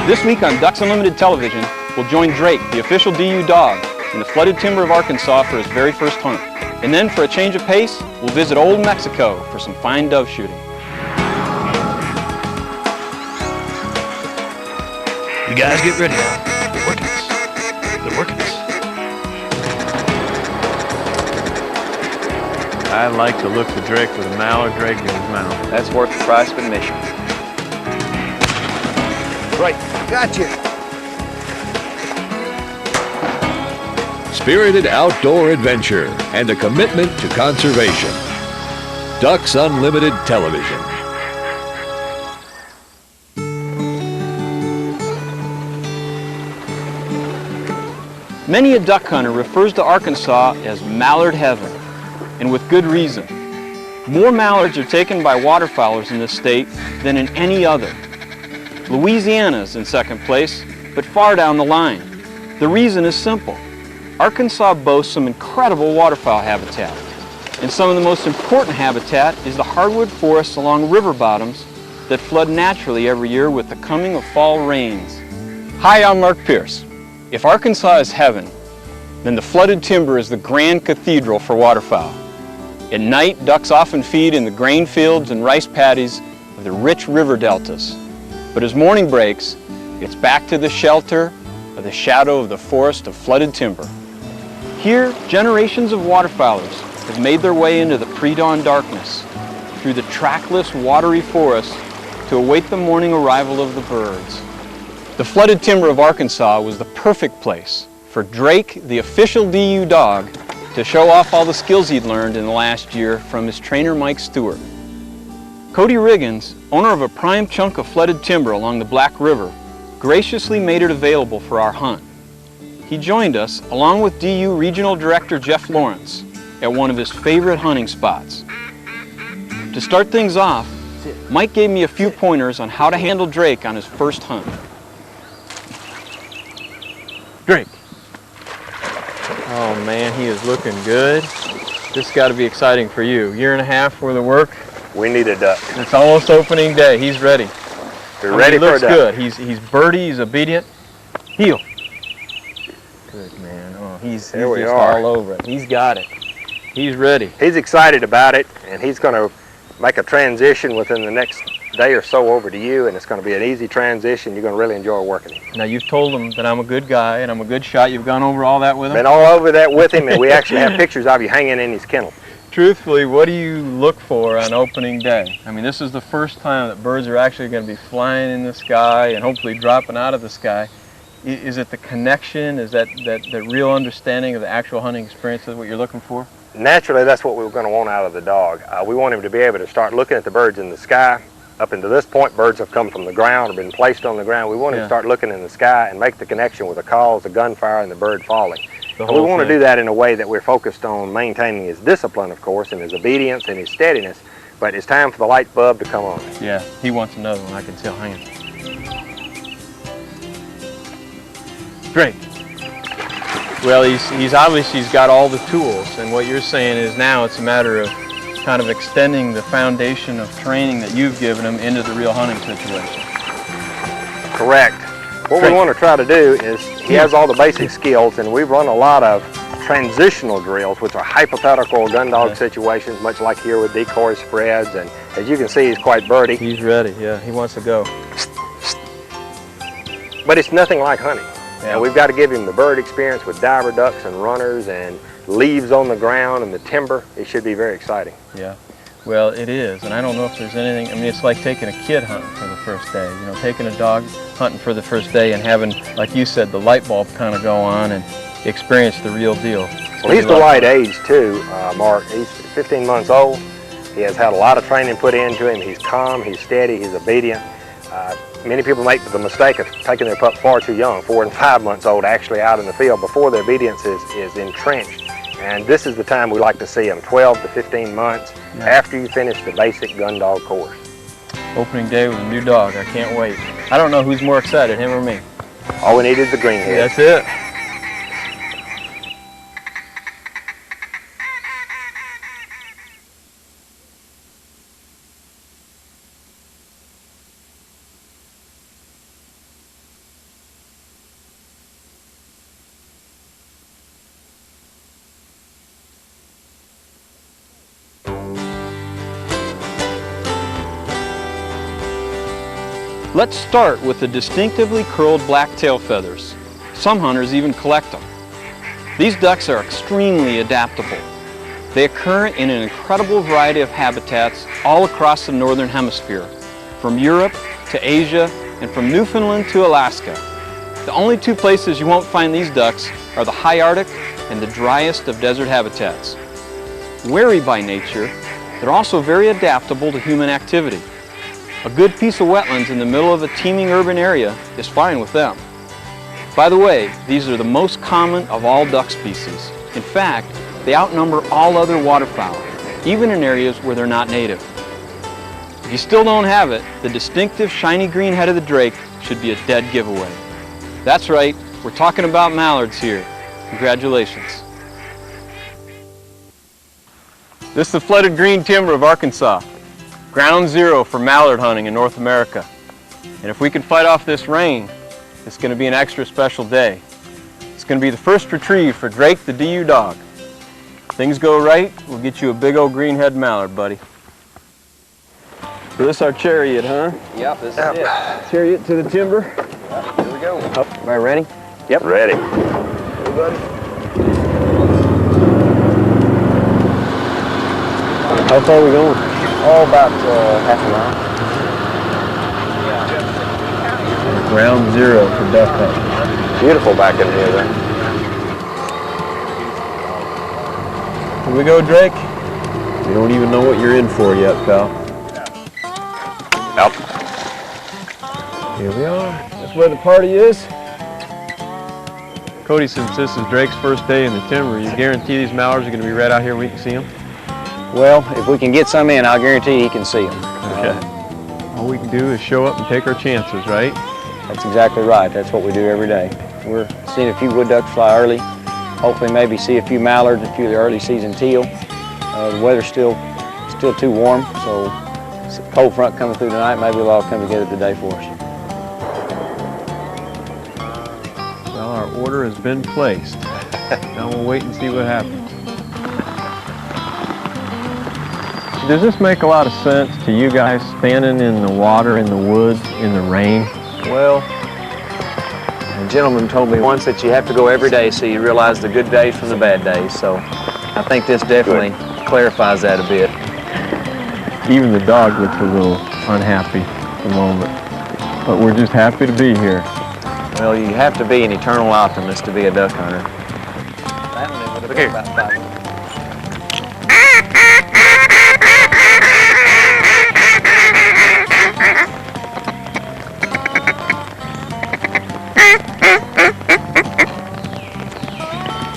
This week on Ducks Unlimited Television, we'll join Drake, the official DU dog, in the flooded timber of Arkansas for his very first hunt. And then, for a change of pace, we'll visit Old Mexico for some fine dove shooting. You guys get ready now. They're working us. They're working us. I like to look for Drake with a mallard dragged in his mouth. That's worth the price of admission. Right. Gotcha. Spirited outdoor adventure and a commitment to conservation. Ducks Unlimited Television. Many a duck hunter refers to Arkansas as mallard heaven, and with good reason. More mallards are taken by waterfowlers in this state than in any other. Louisiana is in second place, but far down the line. The reason is simple. Arkansas boasts some incredible waterfowl habitat, and some of the most important habitat is the hardwood forests along river bottoms that flood naturally every year with the coming of fall rains. Hi, I'm Mark Pierce. If Arkansas is heaven, then the flooded timber is the grand cathedral for waterfowl. At night, ducks often feed in the grain fields and rice paddies of the rich river deltas. But as morning breaks, it's back to the shelter of the shadow of the forest of flooded timber. Here, generations of waterfowlers have made their way into the pre-dawn darkness through the trackless, watery forest to await the morning arrival of the birds. The flooded timber of Arkansas was the perfect place for Drake, the official DU dog, to show off all the skills he'd learned in the last year from his trainer Mike Stewart. Cody Riggins, owner of a prime chunk of flooded timber along the Black River, graciously made it available for our hunt. He joined us, along with DU Regional Director Jeff Lawrence, at one of his favorite hunting spots. To start things off, Mike gave me a few pointers on how to handle Drake on his first hunt. Drake. Oh man, he is looking good. This has got to be exciting for you. Year and a half worth of work. We need a duck. It's almost opening day. He's ready. We're ready for a duck. He looks good. He's birdie. He's obedient. Heel. Good man. Oh, he's just all over it. He's got it. He's ready. He's excited about it, and he's going to make a transition within the next day or so over to you, and it's going to be an easy transition. You're going to really enjoy working him. Now, you've told him that I'm a good guy and I'm a good shot. You've gone over all that with him? Been all over that with him, and we actually have pictures of you hanging in his kennel. Truthfully, what do you look for on opening day? I mean, this is the first time that birds are actually going to be flying in the sky and hopefully dropping out of the sky. Is it the connection? Is that real understanding of the actual hunting experience is what you're looking for? Naturally, that's what we're going to want out of the dog. We want him to be able to start looking at the birds in the sky. Up until this point, birds have come from the ground or been placed on the ground. We want him to start looking in the sky and make the connection with the calls, the gunfire, and the bird falling. And we want to do that in a way that we're focused on maintaining his discipline, of course, and his obedience and his steadiness. But it's time for the light bulb to come on. Yeah, he wants another one, I can tell. Hang on. Great. Well, he's obviously got all the tools, and what you're saying is now it's a matter of kind of extending the foundation of training that you've given him into the real hunting situation. Correct. What we want to try to do is, he has all the basic skills, and we've run a lot of transitional drills, which are hypothetical gun dog situations, much like here with decoy spreads, and as you can see, he's quite birdie. He's ready, yeah, he wants to go. But it's nothing like hunting. Yeah. And we've got to give him the bird experience with diver ducks and runners and leaves on the ground and the timber. It should be very exciting. Yeah, well, it is, and I don't know if there's anything, I mean, it's like taking a kid hunting for the first day, you know, taking a dog hunting for the first day and having, like you said, the light bulb kind of go on and experience the real deal. Well, he's the right age too, Mark. He's 15 months old. He has had a lot of training put into him. He's calm, he's steady, he's obedient. Many people make the mistake of taking their pup far too young, 4 and 5 months old, actually out in the field before the obedience is entrenched. And this is the time we like to see them, 12 to 15 months after you finish the basic gun dog course. Opening day with a new dog, I can't wait. I don't know who's more excited, him or me. All we need is the greenhead. That's it. Let's start with the distinctively curled black tail feathers. Some hunters even collect them. These ducks are extremely adaptable. They occur in an incredible variety of habitats all across the northern hemisphere, from Europe to Asia and from Newfoundland to Alaska. The only two places you won't find these ducks are the high Arctic and the driest of desert habitats. Wary by nature, they're also very adaptable to human activity. A good piece of wetlands in the middle of a teeming urban area is fine with them. By the way, these are the most common of all duck species. In fact, they outnumber all other waterfowl, even in areas where they're not native. If you still don't have it, the distinctive shiny green head of the drake should be a dead giveaway. That's right, we're talking about mallards here. Congratulations. This is the flooded green timber of Arkansas, ground zero for mallard hunting in North America. And if we can fight off this rain, it's going to be an extra special day. It's going to be the first retrieve for Drake the DU dog. If things go right, we'll get you a big old green-head mallard, buddy. So this is our chariot, huh? Yep, this is it. Chariot to the timber. Here we go. Oh, everybody ready? Yep. Ready. How far are we going? Oh, about half a mile. Ground zero for duck hunting. Beautiful back in here then. Here we go, Drake. You don't even know what you're in for yet, pal. Nope. Here we are. That's where the party is. Cody, since this is Drake's first day in the timber, you guarantee these mallards are going to be right out here where we can see them? Well, if we can get some in, I'll guarantee he can see them. Okay. All we can do is show up and take our chances, right? That's exactly right. That's what we do every day. We're seeing a few wood ducks fly early. Hopefully maybe see a few mallards, a few of the early season teal. The weather's still too warm, so it's a cold front coming through tonight. Maybe it'll all come together today for us. Well, our order has been placed. Now we'll wait and see what happens. Does this make a lot of sense to you guys standing in the water, in the woods, in the rain? Well, a gentleman told me once that you have to go every day so you realize the good days from the bad days. So I think this definitely clarifies that a bit. Even the dog looks a little unhappy at the moment, but we're just happy to be here. Well, you have to be an eternal optimist to be a duck hunter. Look here.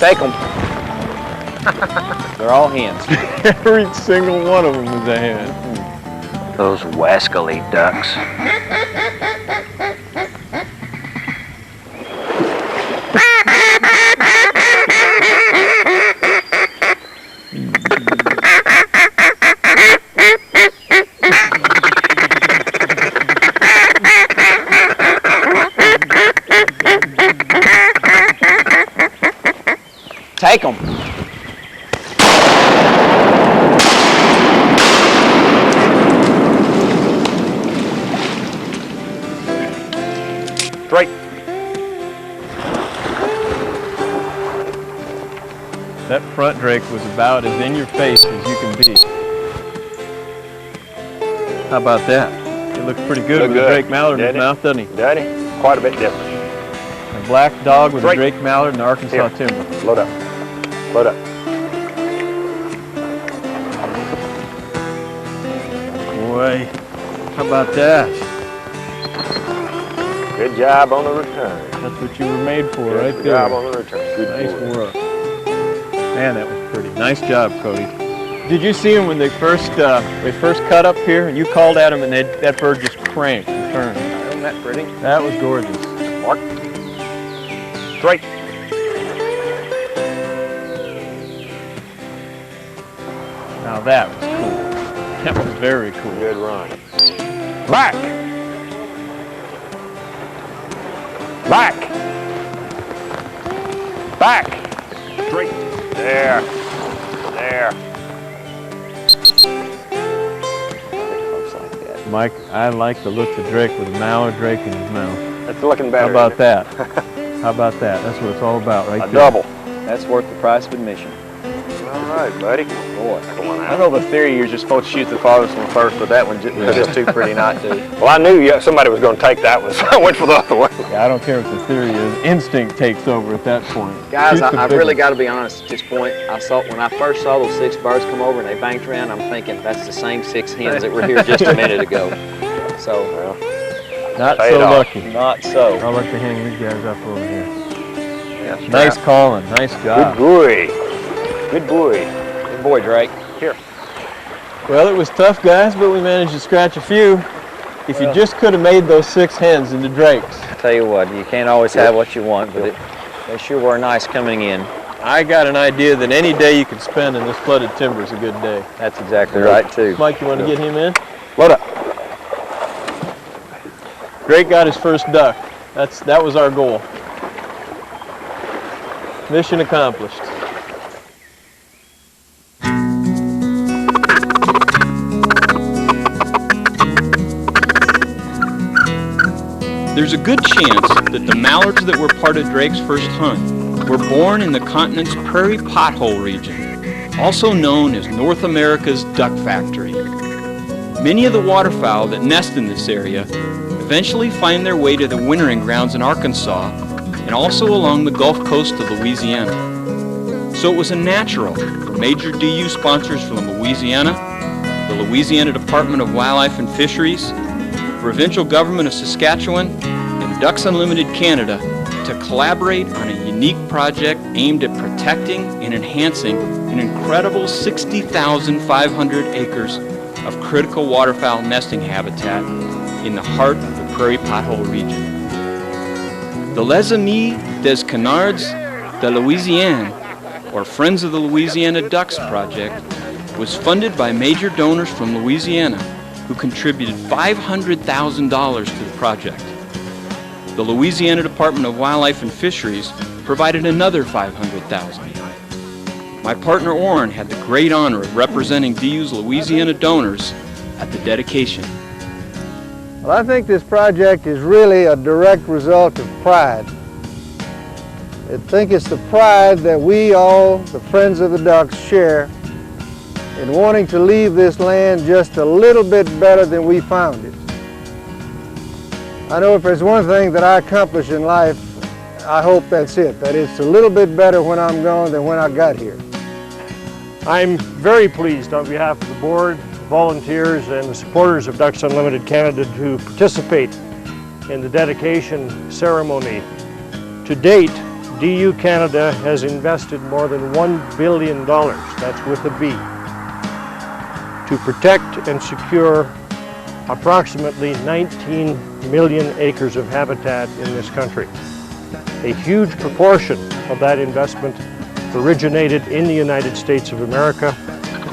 Take them. They're all hens. Every single one of them is a hen. Those wascally ducks. Take them. Drake. That front drake was about as in your face as you can be. How about that? It looks pretty good with a Drake mallard in his mouth, doesn't he? Doesn't he? Quite a bit different. A black dog with a Drake mallard in Arkansas timber. Load up. Load up. Boy, how about that? Good job on the return. That's what you were made for, right there. Good job on the return. Good Nice work. Man, that was pretty. Nice job, Cody. Did you see them when they first cut up here? You called at them and that bird just cranked and turned. Isn't that pretty? That was gorgeous. Mark. Drake. Now that was cool. That was very cool. Good run. Back. Back. Back. Drake. There. There. Mike, I like the look of Drake with a mallard drake in his mouth. It's looking better. How about that? How about that? That's what it's all about right A there. double. That's worth the price of admission. All right, buddy. Boy. I know the theory you're just supposed to shoot the farthest one first, but that one just too pretty not to. Well, I knew somebody was going to take that one, so I went for the other one. Yeah, I don't care what the theory is. Instinct takes over at that point. Guys, Shoot the I've big really one. got to be honest at this point. When I first saw those 6 birds come over and they banked around, I'm thinking that's the same 6 hens that were here just a minute ago. So, Not Pay so it off. lucky. not so. I'll let you hang these guys up over here. Yeah, Nice calling. Nice Good job. boy. Good boy. Good boy, Drake. Well, it was tough, guys, but we managed to scratch a few. If you just could have made those 6 hens into drakes. I tell you what, you can't always have what you want, but they sure were nice coming in. I got an idea that any day you could spend in this flooded timber is a good day. That's exactly right, too. Mike, you want to get him in? Load up. Drake got his first duck. That was our goal. Mission accomplished. There's a good chance that the mallards that were part of Drake's first hunt were born in the continent's prairie pothole region, also known as North America's duck factory. Many of the waterfowl that nest in this area eventually find their way to the wintering grounds in Arkansas and also along the Gulf Coast of Louisiana. So it was a natural for major DU sponsors from Louisiana, the Louisiana Department of Wildlife and Fisheries, Provincial Government of Saskatchewan, and Ducks Unlimited Canada to collaborate on a unique project aimed at protecting and enhancing an incredible 60,500 acres of critical waterfowl nesting habitat in the heart of the prairie pothole region. The Les Amis des Canards de Louisiane, or Friends of the Louisiana Ducks project, was funded by major donors from Louisiana who contributed $500,000 to the project. The Louisiana Department of Wildlife and Fisheries provided another $500,000. My partner Orrin had the great honor of representing DU's Louisiana donors at the dedication. Well, I think this project is really a direct result of pride. I think it's the pride that we all, the Friends of the Ducks, share in wanting to leave this land just a little bit better than we found it. I know if there's one thing that I accomplish in life, I hope that's it, that it's a little bit better when I'm gone than when I got here. I'm very pleased on behalf of the board, volunteers, and the supporters of Ducks Unlimited Canada to participate in the dedication ceremony. To date, DU Canada has invested more than $1 billion, that's with a B, to protect and secure approximately 19 million acres of habitat in this country. A huge proportion of that investment originated in the United States of America,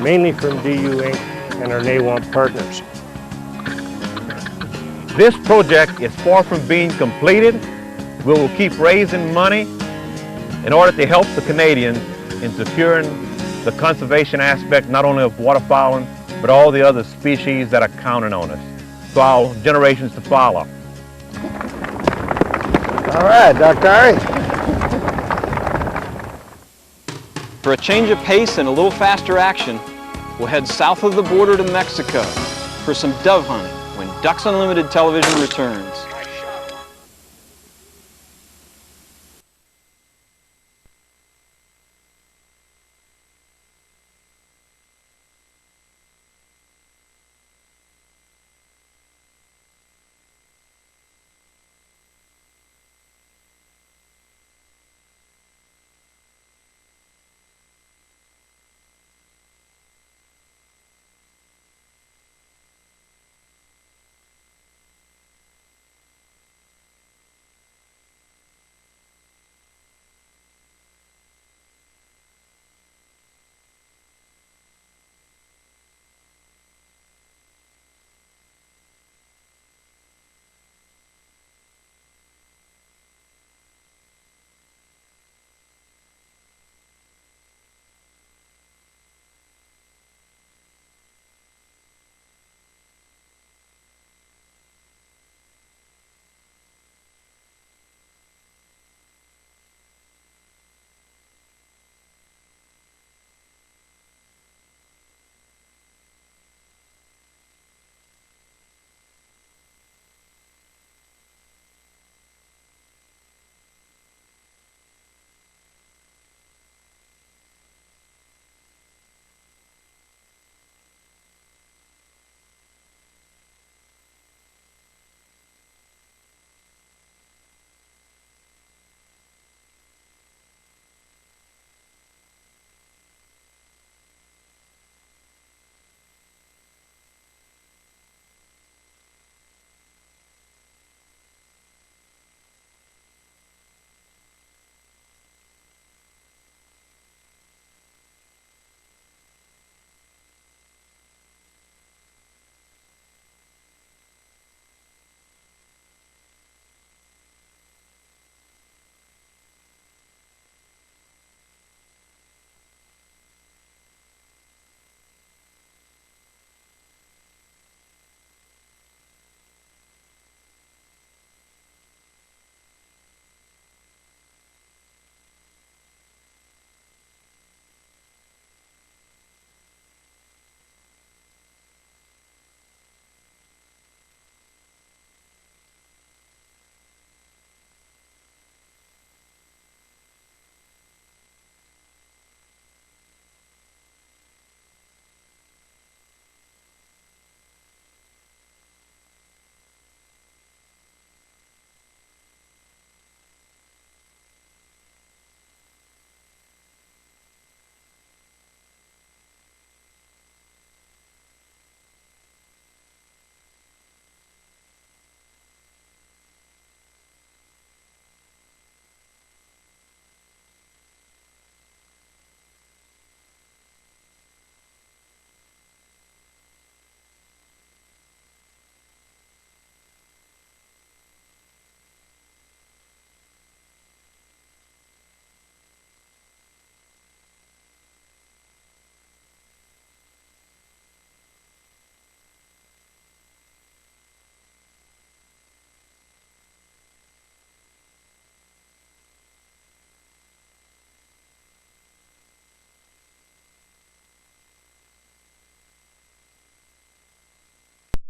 mainly from DU Inc. and our NAWAMP partners. This project is far from being completed. We will keep raising money in order to help the Canadians in securing the conservation aspect not only of waterfowling, but all the other species that are counting on us, so our generations to follow. All right, Dr. Ari. For a change of pace and a little faster action, we'll head south of the border to Mexico for some dove hunting when Ducks Unlimited Television returns.